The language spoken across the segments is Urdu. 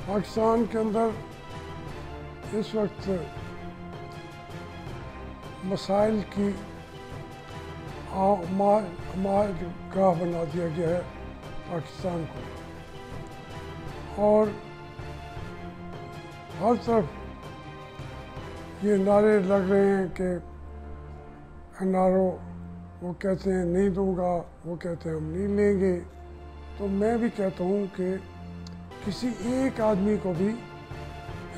پاکستان کے اندر اس وقت مسائل کی گاہ بنا دیا گیا ہے پاکستان کو، اور ہر طرف یہ نعرے لگ رہے ہیں کہ این آر او، وہ کہتے ہیں نہیں دوں گا، وہ کہتے ہیں ہم نہیں لیں گے۔ تو میں بھی کہتا ہوں کہ کسی ایک آدمی کو بھی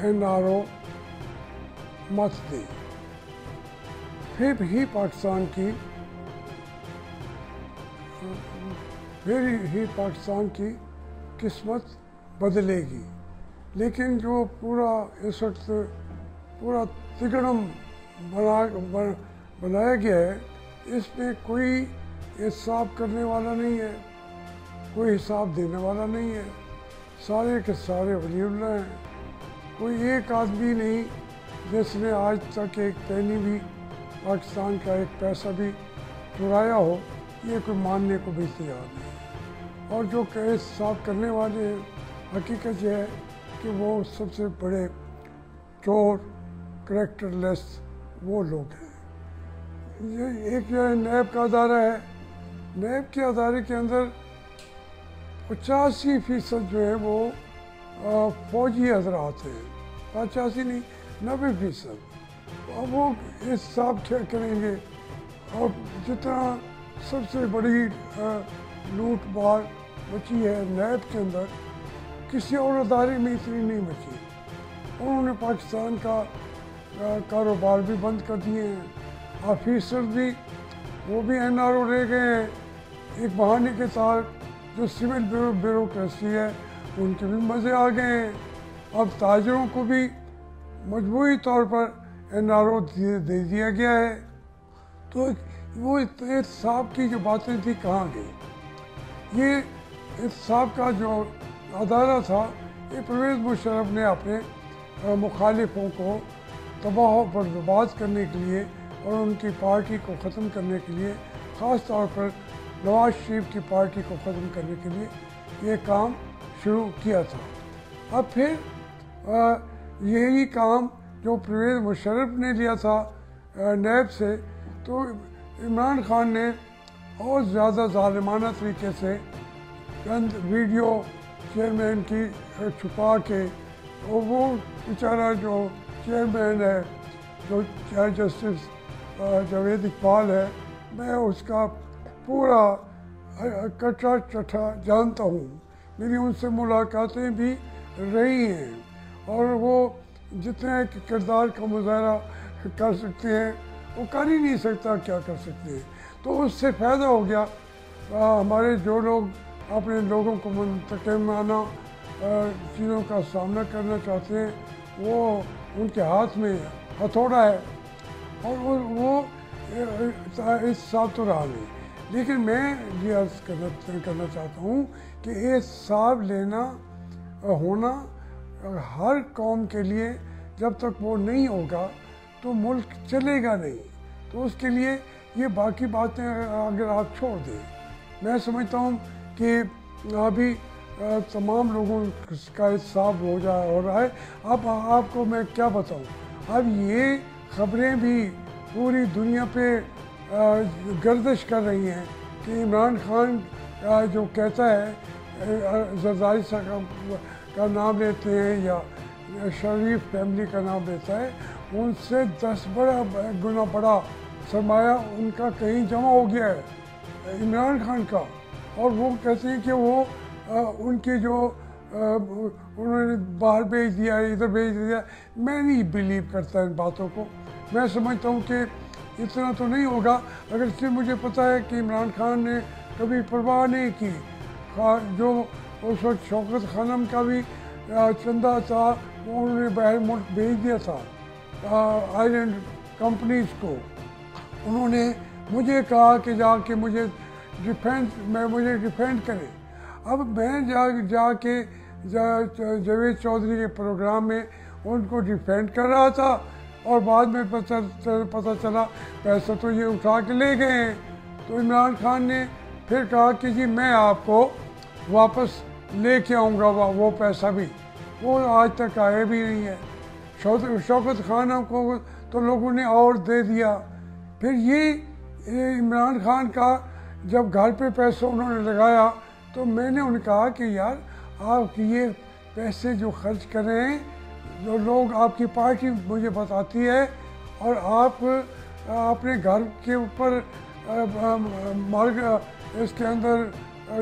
این آر او مت دیں، پھر ہی پاکستان کی قسمت بدلے گی۔ لیکن جو پورا اس وقت پورا تگڑم بنایا گیا ہے، اس میں کوئی حساب کرنے والا نہیں ہے، کوئی حساب دینے والا نہیں ہے، سارے کے سارے ولی اللہ ہیں۔ کوئی ایک آدمی نہیں جس نے آج تک ایک پینی بھی پاکستان کا ایک پیسہ بھی چرایا ہو، یہ کوئی ماننے کو بھی تیار نہیں۔ اور جو حساب کرنے والے ہیں، حقیقت یہ ہے کہ وہ سب سے بڑے چور، کریکٹر لیس وہ لوگ ہیں۔ یہ ایک جو ہے نیب کا ادارہ ہے، نیب کے ادارے کے اندر 85% جو ہے وہ فوجی حضرات ہیں، 85 نہیں 90%۔ اب وہ حساب کیا کریں گے؟ اور جتنا سب سے بڑی لوٹ مار مچی ہے نیب کے اندر، کسی اور ادارے میں اتنی نہیں مچی۔ انہوں نے پاکستان کا کاروبار بھی بند کر دیے ہیں، آفیسر بھی وہ بھی این آر او رہ گئے ہیں۔ ایک بہانے کے ساتھ جو سول بیوروکریسی ہے ان کے بھی مزے آ گئے ہیں۔ اب تاجروں کو بھی مجموعی طور پر این آر او دے دیا گیا ہے۔ تو وہ احتساب کی جو باتیں تھیں کہاں گئی؟ یہ احتساب کا جو ادارہ تھا، یہ پرویز مشرف نے اپنے مخالفوں کو تباہ و برباد کرنے کے لیے اور ان کی پارٹی کو ختم کرنے کے لیے، خاص طور پر نواز شریف کی پارٹی کو ختم کرنے کے لیے یہ کام شروع کیا تھا۔ اب پھر یہی کام جو پرویز مشرف نے لیا تھا نیب سے، تو عمران خان نے اور زیادہ ظالمانہ طریقے سے چند ویڈیو چیئرمین کی چھپا کے، اور وہ بیچارہ جو چیئرمین ہے، جو چیف جسٹس جاوید اقبال ہے، میں اس کا پورا کٹا چٹھا جانتا ہوں، میری ان سے ملاقاتیں بھی رہی ہیں، اور وہ جتنے کردار کا مظاہرہ کر سکتے ہیں وہ کر ہی نہیں سکتا، کیا کر سکتے ہیں۔ تو اس سے فائدہ ہو گیا۔ ہمارے جو لوگ اپنے لوگوں کو منتقمانہ چیزوں کا سامنا کرنا چاہتے ہیں، وہ ان کے ہاتھ میں ہتھوڑا ہے، اور وہ احتساب تو رہا نہیں۔ لیکن میں یہ عرض کرنا چاہتا ہوں کہ احتساب لینا ہونا ہر قوم کے لیے جب تک وہ نہیں ہوگا تو ملک چلے گا نہیں۔ تو اس کے لیے یہ باقی باتیں اگر آپ چھوڑ دیں، میں سمجھتا ہوں کہ ابھی تمام لوگوں کا احتساب ہو رہا ہے۔ اب آپ کو میں کیا بتاؤں، اب یہ خبریں بھی پوری دنیا پہ گردش کر رہی ہیں کہ عمران خان جو کہتا ہے، زرداری صاحب کا نام لیتے ہیں یا شریف فیملی کا نام لیتا ہے، ان سے 10 گنا بڑا سرمایہ ان کا کہیں جمع ہو گیا ہے عمران خان کا، اور وہ کہتے ہیں کہ وہ ان کے جو انہوں نے باہر بھیج دیا ہے، ادھر بھیج دیا۔ میں نہیں بلیو کرتا ان باتوں کو۔ میں سمجھتا ہوں کہ اتنا تو نہیں ہوگا، اگرچہ مجھے پتہ ہے کہ عمران خان نے کبھی پرواہ نہیں کی، جو اس وقت شوکت خانم کا بھی چندہ تھا وہ انہوں نے باہر ملک بھیج دیا تھا آئرلینڈ کمپنیز کو۔ انہوں نے مجھے کہا کہ جا کے مجھے ڈیفینڈ کریں۔ اب میں جا کے جاوید چودھری کے پروگرام میں ان کو ڈیفینڈ کر رہا تھا، اور بعد میں پتہ چلا پیسہ تو یہ اٹھا کے لے گئے ہیں۔ تو عمران خان نے پھر کہا کہ جی میں آپ کو واپس لے کے آؤں گا وہ پیسہ بھی۔ وہ آج تک آئے بھی نہیں ہے. شوکت خان کو تو لوگوں نے اور دے دیا. پھر یہ عمران خان کا جب گھر پہ پیسہ انہوں نے لگایا تو میں نے ان کہا کہ یار آپ یہ پیسے جو خرچ کر رہے ہیں جو لوگ آپ کی پارٹی مجھے بتاتی ہے اور آپ اپنے گھر کے اوپر اس کے اندر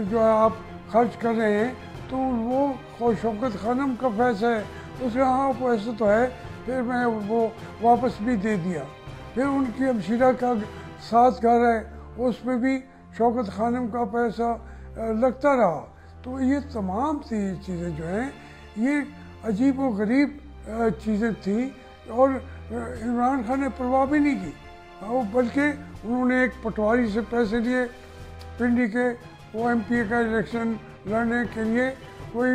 جو ہے آپ خرچ کر رہے ہیں تو وہ شوکت خانم کا پیسہ ہے. اس کا ہاں پیسہ تو ہے. پھر میں وہ واپس بھی دے دیا. پھر ان کی ہمشیرہ کا ساتھ گھر ہے اس پہ بھی شوکت خانم کا پیسہ لگتا رہا. تو یہ تمام چیزیں جو ہیں یہ عجیب و غریب چیزیں تھیں اور عمران خان نے پرواہ بھی نہیں کی. بلکہ انہوں نے ایک پٹواری سے پیسے لیے پنڈی کے وہ ایم پی اے کا الیکشن لڑنے کے لیے کوئی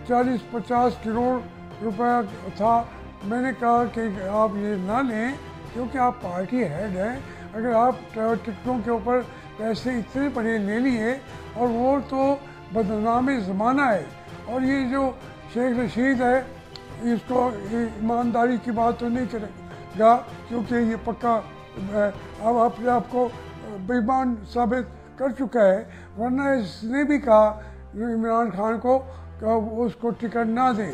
40-50 کروڑ روپیہ تھا. میں نے کہا کہ آپ یہ نہ لیں کیونکہ آپ پارٹی ہیڈ ہیں. اگر آپ ٹکٹوں کے اوپر پیسے اتنے بڑے لے لیے اور وہ تو بدنام زمانہ ہے. اور یہ جو شیخ رشید ہے اس کو ایمانداری کی بات تو نہیں کرے گا کیونکہ یہ پکا اب اپنے آپ کو بے ایمان ثابت کر چکا ہے. ورنہ اس نے بھی کہا عمران خان کو کہ اس کو ٹکٹ نہ دیں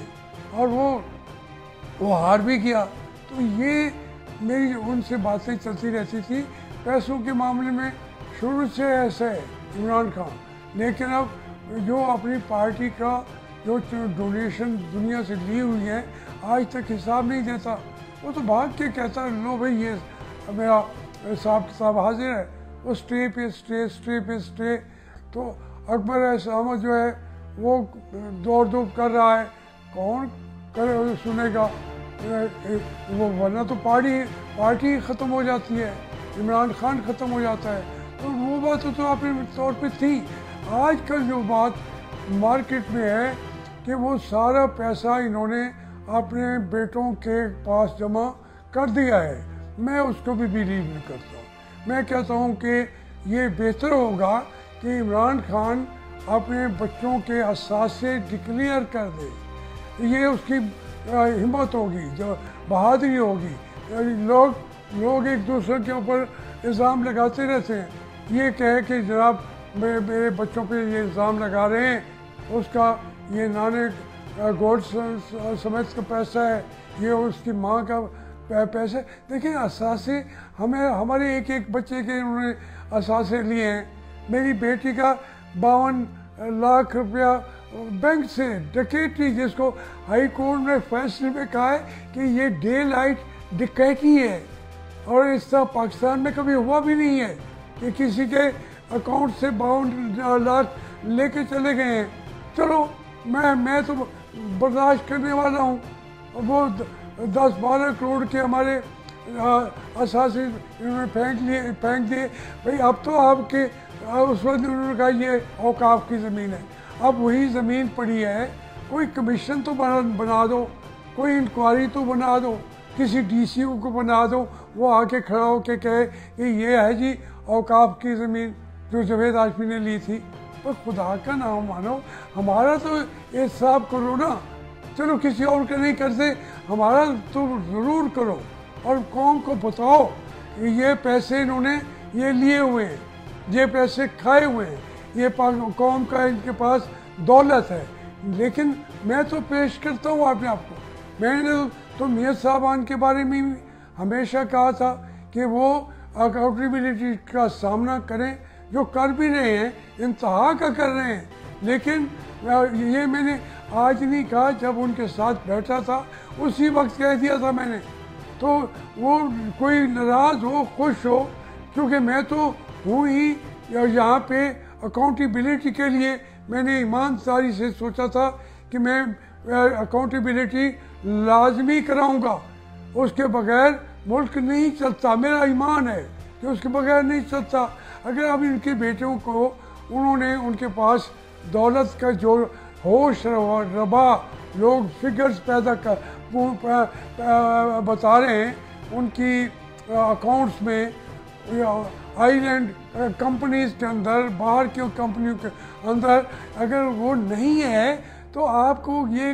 اور وہ ہار بھی گیا. تو یہ میری ان سے باتیں چلتی رہتی تھی. پیسوں کے معاملے میں شروع سے ایسا ہے عمران خان. لیکن اب جو اپنی پارٹی کا جو ڈونیشن دنیا سے لی ہوئی ہے آج تک حساب نہیں دیتا. وہ تو بھاگ کے کہتا ہے لو بھائی یہ میرا حساب کتاب حاضر ہے. وہ اسٹے پہ اسٹے. تو اکبر ایس احمد جو ہے وہ دوڑ دھوپ کر رہا ہے. کون سنے گا؟ وہ ورنہ تو پارٹی ختم ہو جاتی ہے. عمران خان ختم ہو جاتا ہے. تو وہ بات تو اپنے طور پہ تھی. آج کل جو بات مارکیٹ میں ہے کہ وہ سارا پیسہ انہوں نے اپنے بیٹوں کے پاس جمع کر دیا ہے. میں اس کو بھی بلیو نہیں کرتا. میں کہتا ہوں کہ یہ بہتر ہوگا کہ عمران خان اپنے بچوں کے اثاثے ڈکلیئر کر دے. یہ اس کی ہمت ہوگی, جو بہادری ہوگی. لوگ ایک دوسرے کے اوپر الزام لگاتے رہتے ہیں. یہ کہے کہ جناب میرے بچوں پہ یہ الزام لگا رہے ہیں, اس کا یہ نانے گولڈ سمیت کا پیسہ ہے, یہ اس کی ماں کا پیسے. دیکھیں اثاثے ہمارے ایک بچے کے انہوں نے اثاثے لیے ہیں. میری بیٹی کا 52 لاکھ روپیہ بینک سے ڈکیتی, جس کو ہائی کورٹ نے فیصلے میں کہا ہے کہ یہ ڈے لائٹ ڈکیتی ہے. اور اس طرح پاکستان میں کبھی ہوا بھی نہیں ہے کہ کسی کے اکاؤنٹ سے 52 لاکھ لے کے چلے گئے ہیں. چلو میں تو برداشت کرنے والا ہوں. وہ 10-12 کروڑ کے ہمارے اثاثے انہوں نے پھینک دیے. بھئی اب تو آپ کے اس وقت انہوں نے کہا یہ اوقاف کی زمین ہے. اب وہی زمین پڑی ہے, کوئی کمیشن تو بنا دو, کوئی انکوائری تو بنا دو, کسی ڈی سی او کو بنا دو, وہ آ کے کھڑا ہو کے کہے کہ یہ ہے جی اوقاف کی زمین جو جاوید ہاشمی نے لی تھی. پر خدا کا نام مانو, ہمارا تو احتساب کرو نا. چلو کسی اور کا نہیں کرتے, ہمارا تو ضرور کرو اور قوم کو بتاؤ کہ یہ پیسے انہوں نے یہ لیے ہوئے ہیں, یہ پیسے کھائے ہوئے ہیں, یہ قوم کا ان کے پاس دولت ہے. لیکن میں تو پیش کرتا ہوں اپنے آپ کو. میں نے تو میاں صاحبان کے بارے میں ہمیشہ کہا تھا کہ وہ اکاؤنٹیبلٹی کا سامنا کریں, جو کر بھی رہے ہیں, انتہا کا کر رہے ہیں. لیکن یہ میں نے آج نہیں کہا, جب ان کے ساتھ بیٹھا تھا اسی وقت کہہ دیا تھا میں نے. تو وہ کوئی ناراض ہو خوش ہو, کیونکہ میں تو ہوں ہی یہاں پہ اکاؤنٹیبلٹی کے لیے. میں نے ایمانداری سے سوچا تھا کہ میں اکاؤنٹیبلٹی لازمی کراؤں گا, اس کے بغیر ملک نہیں چلتا. میرا ایمان ہے کہ اس کے بغیر نہیں چلتا. اگر اب ان کے بیٹوں کو انہوں نے ان کے پاس دولت کا جو ہوش ربا لوگ فگرز بتا رہے ہیں ان کی اکاؤنٹس میں, آئی لینڈ کمپنیز کے اندر, باہر کی کمپنیوں کے اندر, اگر وہ نہیں ہے تو آپ کو یہ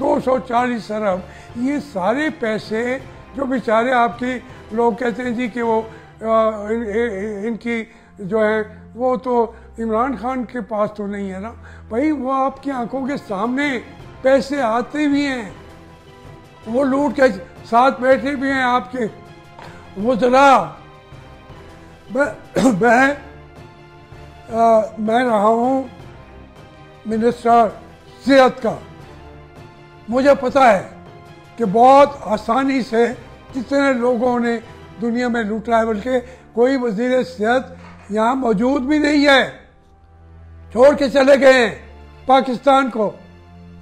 240 ارب، یہ سارے پیسے جو بیچارے آپ کی لوگ کہتے ہیں جی کہ وہ ان کی جو ہے وہ تو عمران خان کے پاس تو نہیں ہے نا بھائی، وہ آپ کی آنکھوں کے سامنے پیسے آتے بھی ہیں، وہ لوٹ کے ساتھ بیٹھے بھی ہیں آپ کے وزراء۔ میں رہا ہوں منسٹر صحت کا، مجھے پتہ ہے کہ بہت آسانی سے جتنے لوگوں نے دنیا میں لوٹا ہے، بلکہ کوئی وزیر صحت یہاں موجود بھی نہیں ہے، چھوڑ کے چلے گئے ہیں پاکستان کو۔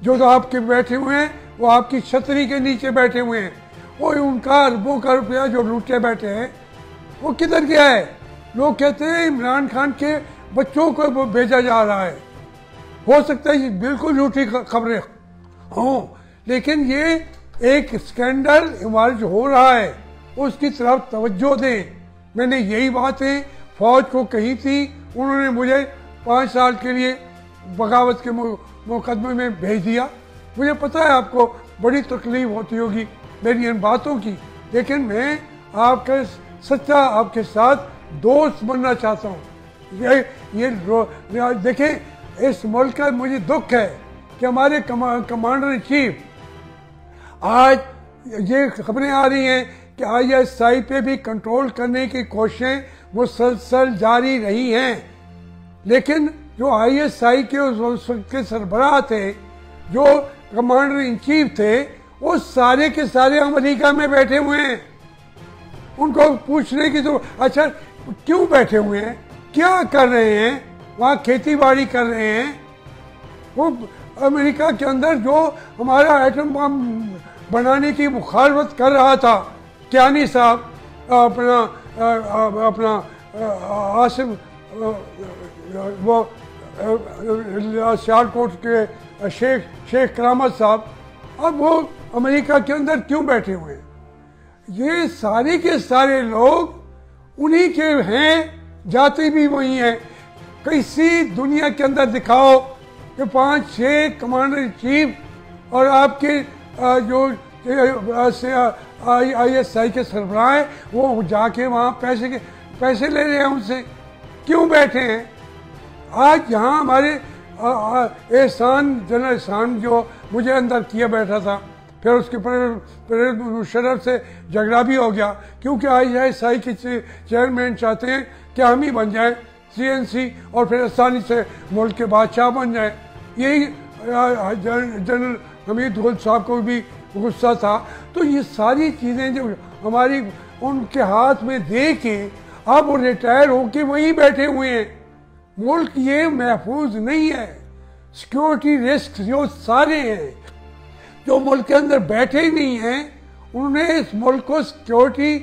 جو آپ کے بیٹھے ہوئے ہیں وہ آپ کی چھتری کے نیچے بیٹھے ہوئے ہیں، وہ ان کا اربوں کا روپیہ جو لوٹے بیٹھے ہیں وہ کدھر گیا ہے؟ لوگ کہتے ہیں عمران خان کے بچوں کو بھیجا جا رہا ہے، ہو سکتا ہے یہ بالکل جھوٹی خبریں ہوں، لیکن یہ ایک اسکینڈل ایمرج ہو رہا ہے، اس کی طرف توجہ دیں۔ میں نے یہی باتیں فوج کو کہی تھی، انہوں نے مجھے 5 سال کے لیے بغاوت کے مقدمے میں بھیج دیا۔ مجھے پتہ ہے آپ کو بڑی تکلیف ہوتی ہوگی میری ان باتوں کی، لیکن میں آپ کا سچا آپ کے ساتھ دوست بننا چاہتا ہوں۔ یہ دیکھیں، اس ملک کا مجھے دکھ ہے کہ ہمارے کمانڈر ان چیف، آج یہ خبریں آ رہی ہیں کہ ISI پہ بھی کنٹرول کرنے کی کوششیں مسلسل جاری رہی ہیں، لیکن جو ISI کے اس وقت کے سربراہ تھے، جو کمانڈر ان چیف تھے، وہ سارے کے سارے امریکہ میں بیٹھے ہوئے ہیں۔ ان کو پوچھنے کی تو اچھا کیوں بیٹھے ہوئے ہیں، کیا کر رہے ہیں وہاں؟ کھیتی باڑی کر رہے ہیں۔ وہ امریکہ کے اندر جو ہمارا ایٹم بم بنانے کی مخالفت کر رہا تھا، کیانی صاحب، اپنا آصف، وہ سیالکوٹ کے شیخ کرامت صاحب، اب وہ امریکہ کے اندر کیوں بیٹھے ہوئے ہیں؟ یہ سارے کے سارے لوگ انہی کے ہیں، جاتے بھی وہی ہیں۔ کسی دنیا کے اندر دکھاؤ کہ 5-6 کمانڈر ان چیف اور آپ کے جو ISI کے سربراہ ہیں، وہ جا کے وہاں پیسے لے رہے ہیں ان سے، کیوں بیٹھے ہیں؟ آج یہاں ہمارے احسان، جنرل احسان جو مجھے اندر کیا بیٹھا تھا، پھر اس کے پریز مشرف سے جھگڑا بھی ہو گیا، کیونکہ ISI کے چیئرمین چاہتے ہیں کہ ہم ہی بن جائیں CNC اور پھر آسانی سے ملک کے بادشاہ بن جائیں۔ یہی جنرل حمید غل صاحب کو بھی غصہ تھا۔ تو یہ ساری چیزیں جو ہماری ان کے ہاتھ میں دے کے اب وہ ریٹائر ہو کے وہیں بیٹھے ہوئے ہیں۔ ملک یہ محفوظ نہیں ہے، سیکیورٹی رسک جو سارے ہیں، جو ملک کے اندر بیٹھے ہی نہیں ہیں، انہوں نے اس ملک کو سیکیورٹی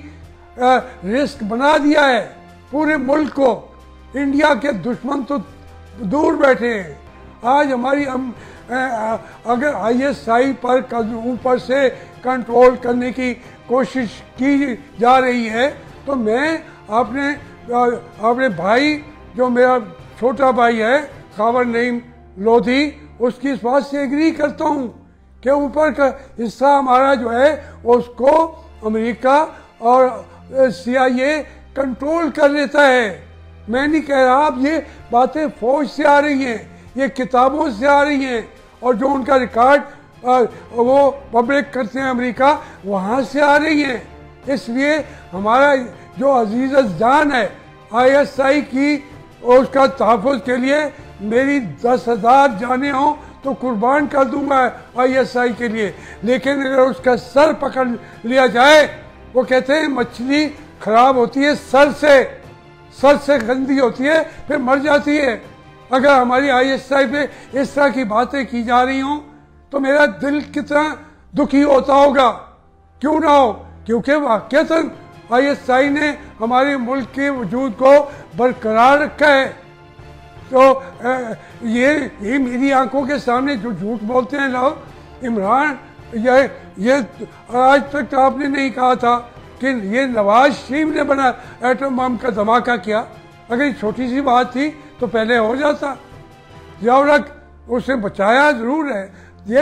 رسک بنا دیا ہے، پورے ملک کو۔ انڈیا کے دشمن تو دور بیٹھے ہیں۔ آج ہماری اگر ISI پر اوپر سے کنٹرول کرنے کی کوشش کی جا رہی ہے تو میں اپنے بھائی، جو میرا چھوٹا بھائی ہے خاور نعیم لودھی، اس کی اس بات سے ایگری کرتا ہوں کہ اوپر کا حصہ ہمارا جو ہے اس کو امریکہ اور CIA کنٹرول کر لیتا ہے۔ میں نہیں کہہ رہا، اب یہ باتیں فوج سے آ رہی ہیں، یہ کتابوں سے آ رہی ہیں، اور جو ان کا ریکارڈ وہ پبلک کرتے ہیں امریکہ، وہاں سے آ رہی ہیں۔ اس لیے ہمارا جو عزیز جان ہے ISI کی، اس کا تحفظ کے لیے میری 10,000 جانیں ہوں تو قربان کر دوں گا ISI کے لیے، لیکن اگر اس کا سر پکڑ لیا جائے، وہ کہتے ہیں مچھلی خراب ہوتی ہے سر سے گندی ہوتی ہے، پھر مر جاتی ہے۔ اگر ہماری ISI پہ اس طرح کی باتیں کی جا رہی ہوں تو میرا دل کتنا دکھی ہوتا ہوگا، کیوں نہ ہو، کیونکہ واقعتاً ISI نے ہمارے ملک کے وجود کو برقرار رکھا ہے۔ تو یہ میری آنکھوں کے سامنے جو جھوٹ بولتے ہیں لوگ، عمران، یہ آج تک آپ نے نہیں کہا تھا کہ یہ نواز شریف نے بنا ایٹم بم کا دھماکہ کیا۔ اگر یہ چھوٹی سی بات تھی تو پہلے ہو جاتا۔ ضیاء الحق اس نے بچایا ضرور ہے، یہ